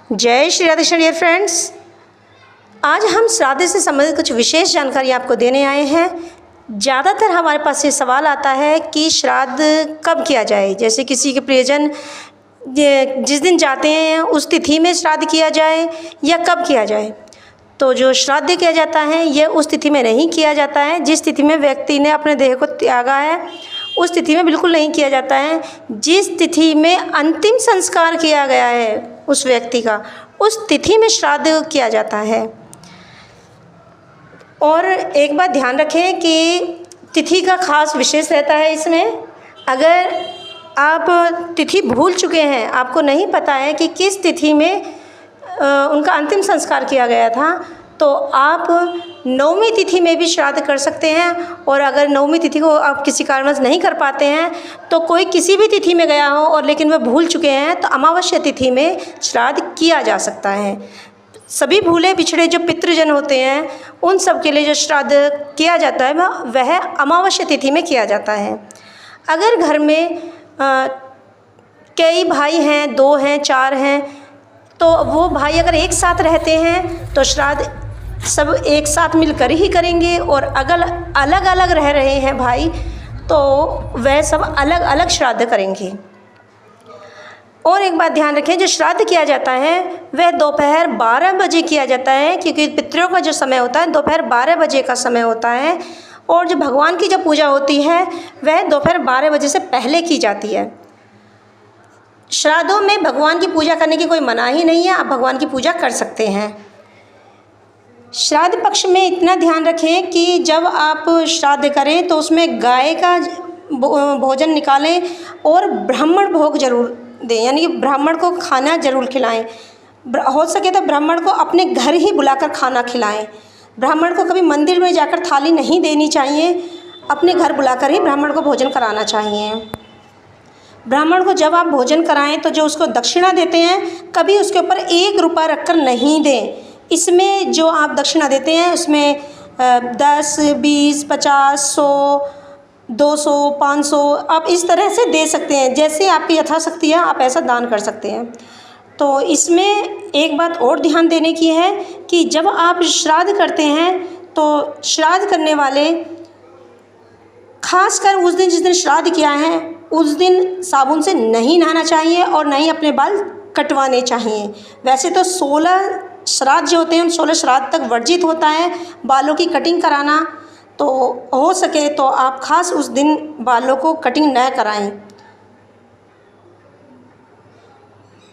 जय Shri Radhe dear friends. आज हम श्राद्ध से संबंधित कुछ विशेष जानकारी आपको देने आए हैं। ज़्यादातर हमारे पास ये सवाल आता है कि श्राद्ध कब किया जाए, जैसे किसी के प्रियजन जिस दिन जाते हैं उस तिथि में श्राद्ध किया जाए या कब किया जाए। तो जो श्राद्ध किया जाता है यह उस तिथि में नहीं किया जाता है जिस तिथि में व्यक्ति ने अपने देह को त्यागा है, उस तिथि में बिल्कुल नहीं किया जाता है। जिस तिथि में अंतिम संस्कार किया गया है उस व्यक्ति का, उस तिथि में श्राद्ध किया जाता है। और एक बात ध्यान रखें कि तिथि का खास विशेष रहता है इसमें। अगर आप तिथि भूल चुके हैं, आपको नहीं पता है कि किस तिथि में उनका अंतिम संस्कार किया गया था, तो आप नवमी तिथि में भी श्राद्ध कर सकते हैं। और अगर नवमी तिथि को आप किसी कारणवश नहीं कर पाते हैं, तो कोई किसी भी तिथि में गया हो और लेकिन वह भूल चुके हैं, तो अमावस्या तिथि में श्राद्ध किया जा सकता है। सभी भूले बिछड़े जो पितृजन होते हैं उन सब के लिए जो श्राद्ध किया जाता है वह अमावस्या तिथि में किया जाता है। अगर घर में कई भाई हैं, 2 हैं, 4 हैं, तो वो भाई अगर एक साथ रहते हैं तो श्राद्ध सब एक साथ मिलकर ही करेंगे। और अगर अलग अलग रह रहे हैं भाई तो वह सब अलग अलग श्राद्ध करेंगे। और एक बात ध्यान रखें, जो श्राद्ध किया जाता है वह दोपहर 12 बजे किया जाता है, क्योंकि पितरों का जो समय होता है दोपहर 12 बजे का समय होता है। और जो भगवान की जो पूजा होती है वह दोपहर 12 बजे से पहले की जाती है। श्राद्धों में भगवान की पूजा करने की कोई मनाही नहीं है, आप भगवान की पूजा कर सकते हैं। श्राद्ध पक्ष में इतना ध्यान रखें कि जब आप श्राद्ध करें तो उसमें गाय का भोजन निकालें और ब्राह्मण भोग जरूर दें, यानी कि ब्राह्मण को खाना जरूर खिलाएं। हो सके तो ब्राह्मण को अपने घर ही बुलाकर खाना खिलाएं। ब्राह्मण को कभी मंदिर में जाकर थाली नहीं देनी चाहिए, अपने घर बुलाकर ही ब्राह्मण को भोजन कराना चाहिए। ब्राह्मण को जब आप भोजन कराएं तो जो उसको दक्षिणा देते हैं कभी उसके ऊपर 1 रुपया रखकर नहीं दें। इसमें जो आप दक्षिणा देते हैं उसमें 10, 20, 50, 100, 200, 500 आप इस तरह से दे सकते हैं। जैसे आपकी यथाशक्ति है आप ऐसा दान कर सकते हैं। तो इसमें एक बात और ध्यान देने की है कि जब आप श्राद्ध करते हैं तो श्राद्ध करने वाले खासकर उस दिन जिस दिन श्राद्ध किया है उस दिन साबुन से नहीं नहाना चाहिए और ना ही अपने बाल कटवाने चाहिए। वैसे तो 16 श्राद्ध जो होते हैं उन 16 श्राद्ध तक वर्जित होता है बालों की कटिंग कराना, तो हो सके तो आप खास उस दिन बालों को कटिंग न कराएं।